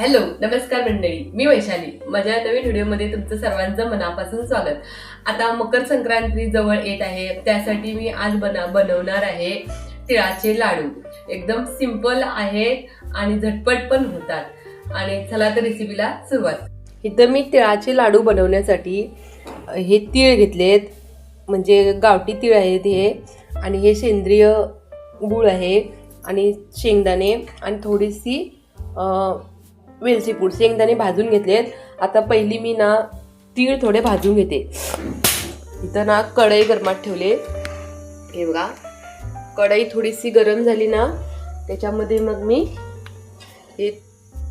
Hello नमस्कार मंडळी, मी वैशाली. माझ्या नवीन व्हिडिओमध्ये तुमचं सर्वांचं मनापासून स्वागत. आता मकर संक्रांती जवळ येत आहे, त्यासाठी मी आज बनवणार आहे तिळाचे लाडू. एकदम सिंपल आहेत आणि झटपट पण होतात. आणि चला तर रेसिपीला सुरुवात. इथं मी तिळाचे लाडू बनवण्यासाठी हे तीळ घेतलेत, म्हणजे गावठी तीळ आहेत हे, आणि हे सेंद्रिय गूळ आहे आणि शेंगदाणे आणि थोडीशी वेलची पूड. शेंगदाणे भाजून घेतलेत. आता पहिली मी ना तीळ थोडे भाजून घेते. इथं ना कढई गरमात ठेवले. हे बघा, कढई थोडीशी गरम झाली ना, त्याच्यामध्ये मग मी हे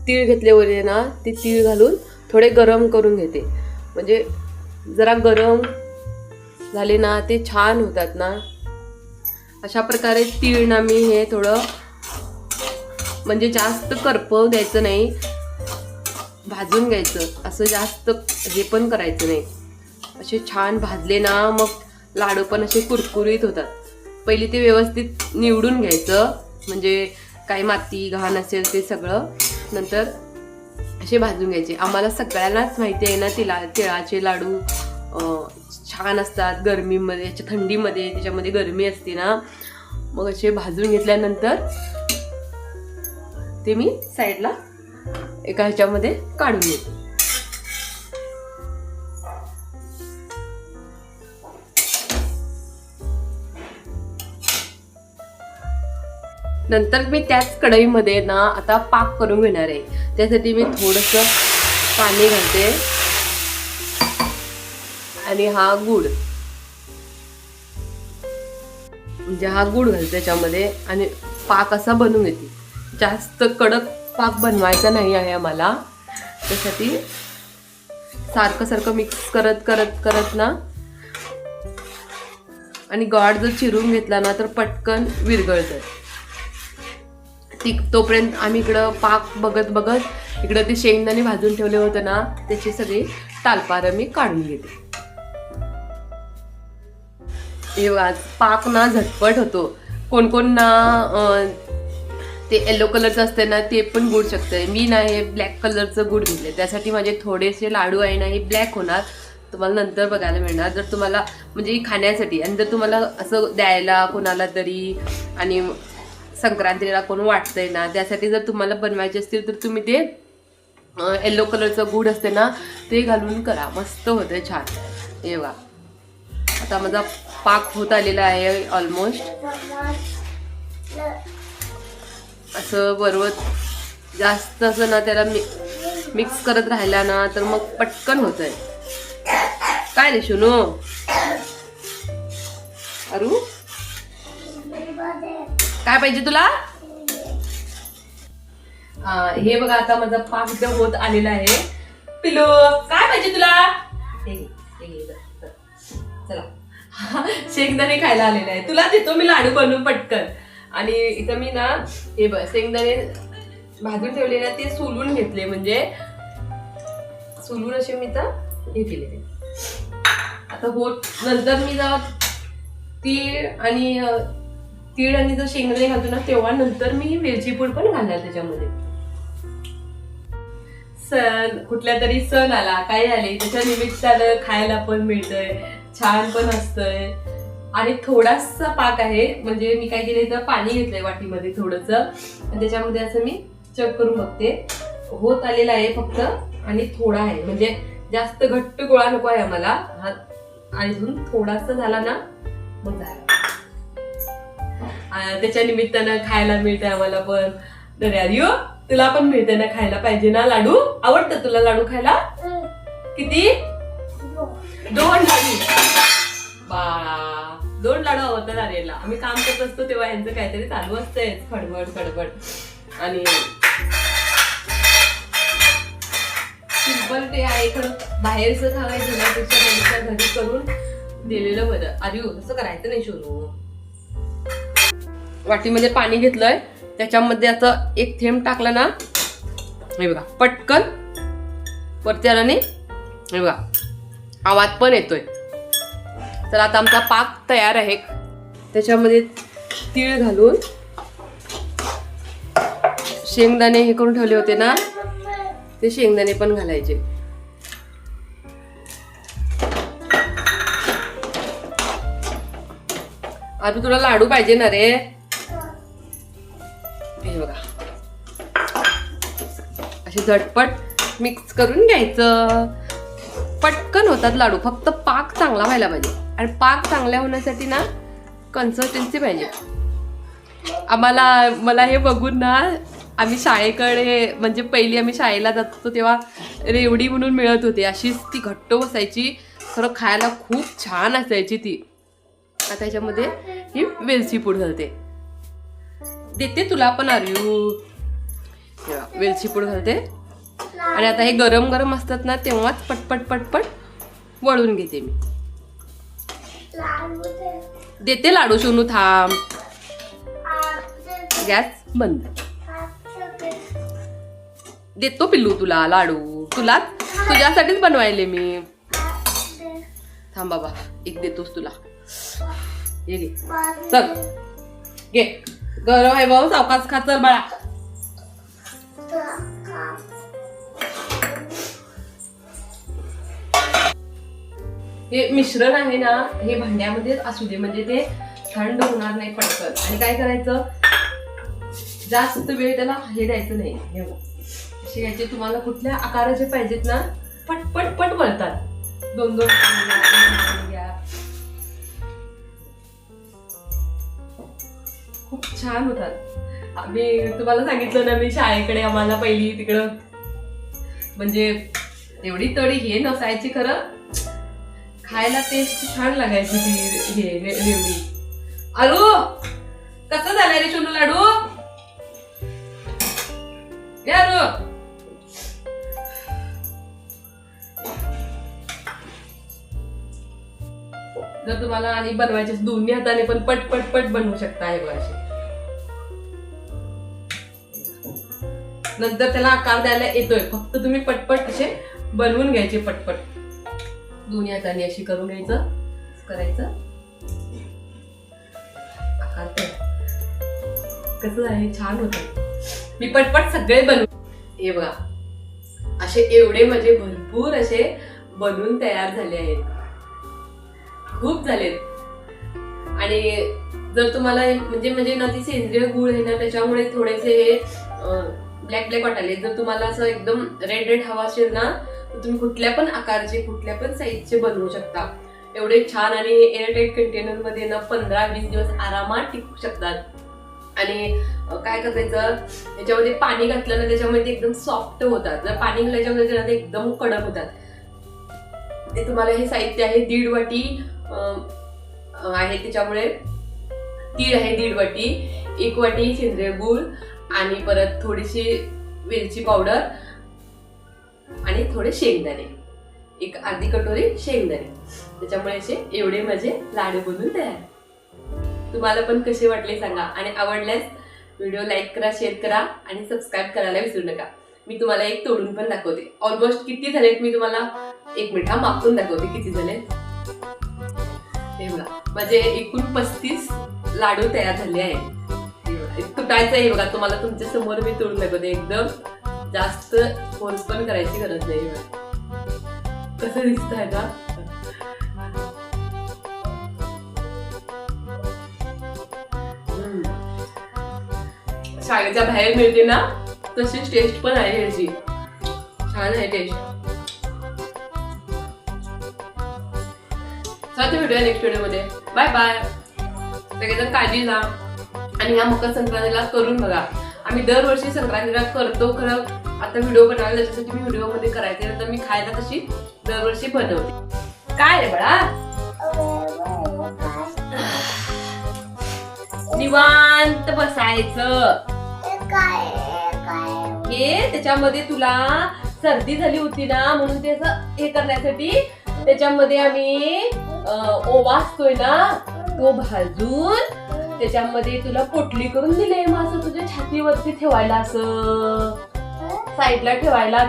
तीळ घेतले वगैरे ना, ते तीळ घालून थोडे गरम करून घेते. म्हणजे जरा गरम झाले ना ते छान होतात ना. अशा प्रकारे तीळ ना मी हे थोडं, म्हणजे जास्त करपवू द्यायचं नाही, भाजून घ्यायचं. असं जास्त हे पण करायचं नाही. असे छान भाजले ना मग लाडू पण असे कुरकुरीत होतात. पहिली ते व्यवस्थित निवडून घ्यायचं, म्हणजे काही माती घाण असेल ते सगळं, नंतर असे भाजून घ्यायचे. आम्हाला सगळ्यांनाच माहिती आहे ना, तिळाचे लाडू छान असतात गरमीमध्ये, थंडीमध्ये त्याच्यामध्ये गरमी असते ना. मग असे भाजून घेतल्यानंतर ते मी साईडला एका ह्याच्यामध्ये काढून घेते. नंतर मी त्याच कढईमध्ये ना आता पाक करून घेणार आहे. त्यासाठी मी थोडंसं पाणी घालते आणि हा गूळ, म्हणजे हा गूळ घालते त्याच्यामध्ये आणि पाक असा बनवून घेते. जास्त कडक पाक बनवायचा नाही आहे आम्हाला, त्यासाठी सारखं मिक्स करत ना. आणि गॉड जर चिरून घेतला ना तर पटकन विरघळतं. तोपर्यंत आम्ही इकडं पाक बघत इकडं ते शेंगदाणे भाजून ठेवले होते ना, त्याची सगळी टालपारं मी काढून घेते. हे पाक ना झटपट होतो. कोण ना ते येलो कलरचं असते ना ते पण गुड शकते. मी ना हे ब्लॅक कलरचं गुड घेतले, त्यासाठी माझे थोडेसे लाडू आहे ना हे ब्लॅक होणार. तुम्हाला नंतर बघायला मिळणार. जर तुम्हाला म्हणजे खाण्यासाठी, आणि जर तुम्हाला असं द्यायला कोणाला तरी आणि संक्रांतीला कोण वाटतंय ना, त्यासाठी जर तुम्हाला बनवायचे असतील तर तुम्ही ते येलो कलरचं गुड असते ना ते घालून करा, मस्त होतं छान. हे बघा, आता माझा पाक होत आलेला आहे ऑलमोस्ट. असं बरोबर जास्त असं ना त्याला मिक्स करत राहिला ना तर मग पटकन होत आहे. काय रे शुनू, अरू काय पाहिजे तुला? हे बघा, आता माझा पाक इथं होत आलेला आहे. पिलू काय पाहिजे तुला? चला, शेंगदाणे खायला आलेला आहे, तुला देतो मी लाडू बनवून पटकन. आणि इथं मी ना हे शेंगदाणे भाजून ठेवले ना ते सोलून घेतले, म्हणजे सोलून असे मी तर हे केले. आता नंतर मी जेव्हा तीळ आणि जर शेंगदाणे घालतो ना तेव्हा नंतर मी वेलची पूड पण घालणार त्याच्यामध्ये. कुठल्या तरी सण आला, काय आले, त्याच्या निमित्तानं खायला पण मिळतंय, छान पण असतंय. आणि थोडासा पाक आहे, म्हणजे मी काय केलंय तर पाणी घेतलंय वाटीमध्ये थोडंसं, आणि त्याच्यामध्ये असं मी चेक करून बघते. होत आलेला आहे फक्त, आणि थोडा आहे, म्हणजे जास्त घट्ट गोळा नको आहे आम्हाला. हा अजून थोडासा झाला ना मग झाला. त्याच्या निमित्तानं खायला मिळतंय आम्हाला पण. तर यार तुला पण मिळतंय ना, खायला पाहिजे ना लाडू. आवडतं तुला लाडू खायला? किती? 2 लाडू बाळा, 2 लाडू आवडतात आर्यनला. आम्ही काम करत असतो तेव्हा यांचं काहीतरी चालू असतंय खडबड. आणि सिंपल ते आहे, खरं बाहेरचं खावायचं त्यापेक्षा घरी करून दिलेलं बरं. आर्यू तसं करायचं नाही शोनू. वाटीमध्ये पाणी घेतलंय, त्याच्यामध्ये असं एक थेंब टाकलं ना, हे बघा पटकन वरती आलं नाही, हे बघा आवाज पण येतोय. तर आता आमचा पाक तयार आहे. त्याच्यामध्ये तीळ घालून शेंगदाणे हे करून ठेवले होते ना ते शेंगदाणे पण घालायचे. आता तुला लाडू पाहिजे ना रे. हे बघा असे झटपट मिक्स करून घ्यायचं. पटकन होतात लाडू, फक्त पाक चांगला व्हायला पाहिजे. आणि पाक चांगल्या होण्यासाठी ना कन्सिस्टन्सी पाहिजे. मला हे बघून ना आम्ही शाळेकडे म्हणजे पहिली आम्ही शाळेला जात होतो तेव्हा रेवडी म्हणून मिळत होती. अशीच ती घट्ट बसायची, खरं खायला खूप छान असायची ती. आता याच्यामध्ये ही वेलची पूड घालते. देते तुला पण आर्यू. वेलची पूड घालते. आणि आता हे गरम गरम असतात ना तेव्हाच पटपट पटपट वळून घेते मी. देते लाडू. सोनू थांब. गॅस बंद. देतो पिल्लू तुला लाडू. तुझ्यासाठीच बनवायले मी. थांब बाबा, एक देतोस तुला. ये घे. चल घे. गरम आहे भाऊ, सावकाश खा. चल बाळा. हे मिश्रण आहे ना हे भांड्यामध्येच असू दे, म्हणजे ते थंड होणार नाही पटकन. आणि काय करायचं, जास्त वेळ त्याला हे द्यायचं नाही. हे बघा असे याचे तुम्हाला कुठल्या आकाराचे पाहिजेत ना पटपट पट वळतात. 2-2 घ्या. खूप छान होतात. मी तुम्हाला सांगितलं ना मी शाळेकडे आम्हाला पहिली तिकडं म्हणजे एवढी तळी हे नसायची, खरं खायला टेस्ट छान लागायची ती हे रेवडी. अरू कसं झालंय रे सोनू लाडू. अरू जर तुम्हाला आणि बनवायचे दोन्ही हाताने पण पट पट पट बनवू शकता. हे बघा असे. नंतर त्याला आकार द्यायला येतोय, फक्त तुम्ही पटपट असे बनवून घ्यायचे. पटपट दोन्ही हाताने अशी करून घ्यायचं. करायचं आकार. कसं आहे छान होतं. मी पटपट सगळे बनवून. हे बघा असे एवढे म्हणजे भरपूर असे बनवून तयार झाले आहेत. खूप झालेत. आणि जर तुम्हाला म्हणजे ना ती सेंद्रिय गुळ आहे ना त्याच्यामुळे थोडेसे हे ब्लॅक ब्लॅक वाटायले. जर तुम्हाला असं एकदम रेड हवा असेल ना तर तुम्ही कुठल्या पण आकारचे कुठल्या पण साईजचे बनवू शकता. एवढे छान. आणि एअरटाईट कंटेनर मध्ये ना 15-20 दिवस आरामात टिकू शकतात. आणि काय करायचं, त्याच्यामध्ये पाणी घातलं ना त्याच्यामध्ये ते एकदम सॉफ्ट होतात. जर पाणी घालायच्यामध्ये ना ते एकदम कडक होतात. ते तुम्हाला हे साहित्य आहे 1.5 वाटी आहे. त्याच्यामुळे तीळ आहे 1.5 वाटी, 1 वाटी सेंद्रिय गूळ आणि परत थोडीशी वेलची पावडर आणि थोडे शेंगदाणे, एक अर्धी कटोरी शेंगदाणे. त्याच्यामुळे असे एवढे माझे लाडू बनवून तयार. तुम्हाला पण कसे वाटले सांगा. आणि आवडल्यास व्हिडिओ लाईक करा, शेअर करा आणि सबस्क्राईब करायला विसरू नका. मी तुम्हाला एक तोडून पण दाखवते. ऑलमोस्ट किती झालेत मी तुम्हाला 1 मिनिट मापून दाखवते किती झालेत. हे बघा माझे एकूण 35 लाडू तयार झाले आहेत. तुटायचं आहे बघा. तुम्हाला तुमच्या समोर मी तोडून दाखवते. एकदम जास्त फोर्स पण करायची गरज नाही. कसं दिसत आहे का. शाळेच्या बाहेर मिळते ना तशीच टेस्ट पण आहे याची. छान आहे टेस्ट. चला भेटूया नेक्स्ट व्हिडिओ मध्ये. Bye bye. सगळेजण काळजी घ्या. आणि ह्या मकर संक्रांतीला करून बघा. आम्ही दरवर्षी संक्रांतीला करतो, खरं आता व्हिडिओ बनवायला त्याच्यासाठी मी व्हिडिओ मध्ये करायचे तर मी खायला तशी दरवर्षी बनवते. काय रे बाळा. निवांत बसायचं. हे त्याच्यामध्ये तुला सर्दी झाली होती ना म्हणून ते असं हे करण्यासाठी त्याच्यामध्ये आम्ही ओवा असतोय ना तो भाजून त्याच्यामध्ये तुला पोटली करून दिले. मग असं तुझ्या छातीवरती ठेवायला, असं साईडला ठेवायला.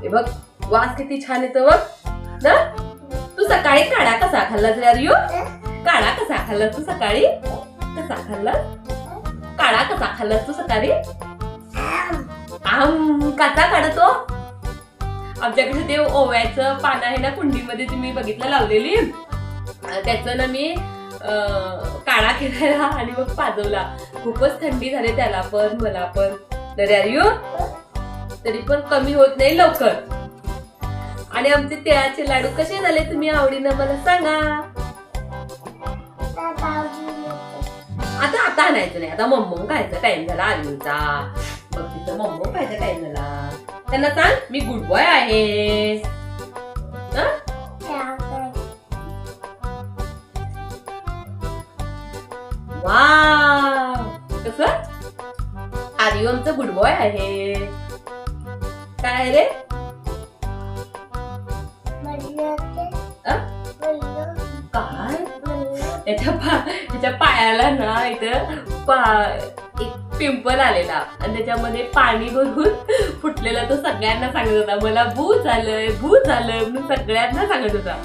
हे बघ वास किती छान येतो बघ ना. तू सकाळी काढा कसा खाल्लास रे आर्यू. काढा कसा खाल्लास तू सकाळी. कसा खाल्लास. काढा कसा खाल्लास तू सकाळी. काचा काढतो. आमच्याकडे ते ओव्याचं पान आहे ना कुंडीमध्ये तुम्ही बघितलं लावलेली, त्याचं ना मी काढा केला आणि मग पाजवला. खूपच थंडी झाली त्याला पण मला पण. तरी पण कमी होत नाही लवकर. आणि आमचे तिळाचे लाडू कसे झाले तुम्ही आवडीनं मला सांगा. आता आणायचं नाही, आता मम्मो खायचा टाइम झाला आलूचा. बघ तिथं मम्मो खायचा टाइम झाला. त्यांना सांग मी गुड बॉय आहे. वाव, कसं आर्यू आमचं गुड बॉय आहे. काय रे काय त्याच्या पायाला ना इथं एक पिंपल आलेला आणि त्याच्यामध्ये पाणी भरून फुटलेला. तो सगळ्यांना सांगत होता मला भू झालंय म्हणून सगळ्यांना सांगत होता.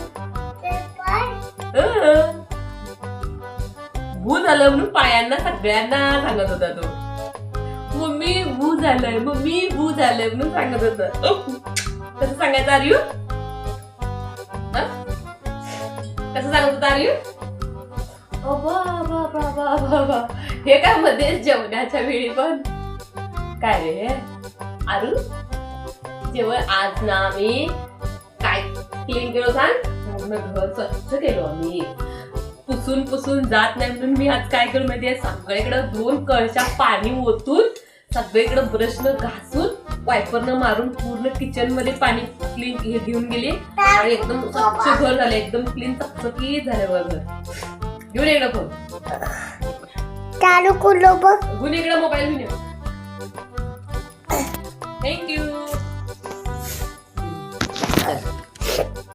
भू झालं म्हणून पायांना सगळ्यांना सांगत होता तो. मम्मी भू झालंय म्हणून सांगत होता. कसं सांगायचं आर्यू, कसं सांगत होता आर्यू. हे काय मध्ये जेवणाच्या वेळी पण काय रे आरू जेवण. आज ना आम्ही काय क्लीन केलं सांग. पूर्ण घर स्वच्छ केलो आम्ही. पुसून जात नाही म्हणून मी आज काय केलं माहितीये, सगळीकडे 2 कळशा पाणी ओतून सगळीकडे ब्रशनं घासून वायपरनं मारून पूर्ण किचन मध्ये पाणी क्लीन घेऊन गेली आणि एकदम स्वच्छ घर झालं. एकदम क्लीन चकचकीत झालं घर. घेऊन इकडं फोन चालू कुलो बघ. घेऊन इकडं मोबाईल घेऊन. थँक्यू.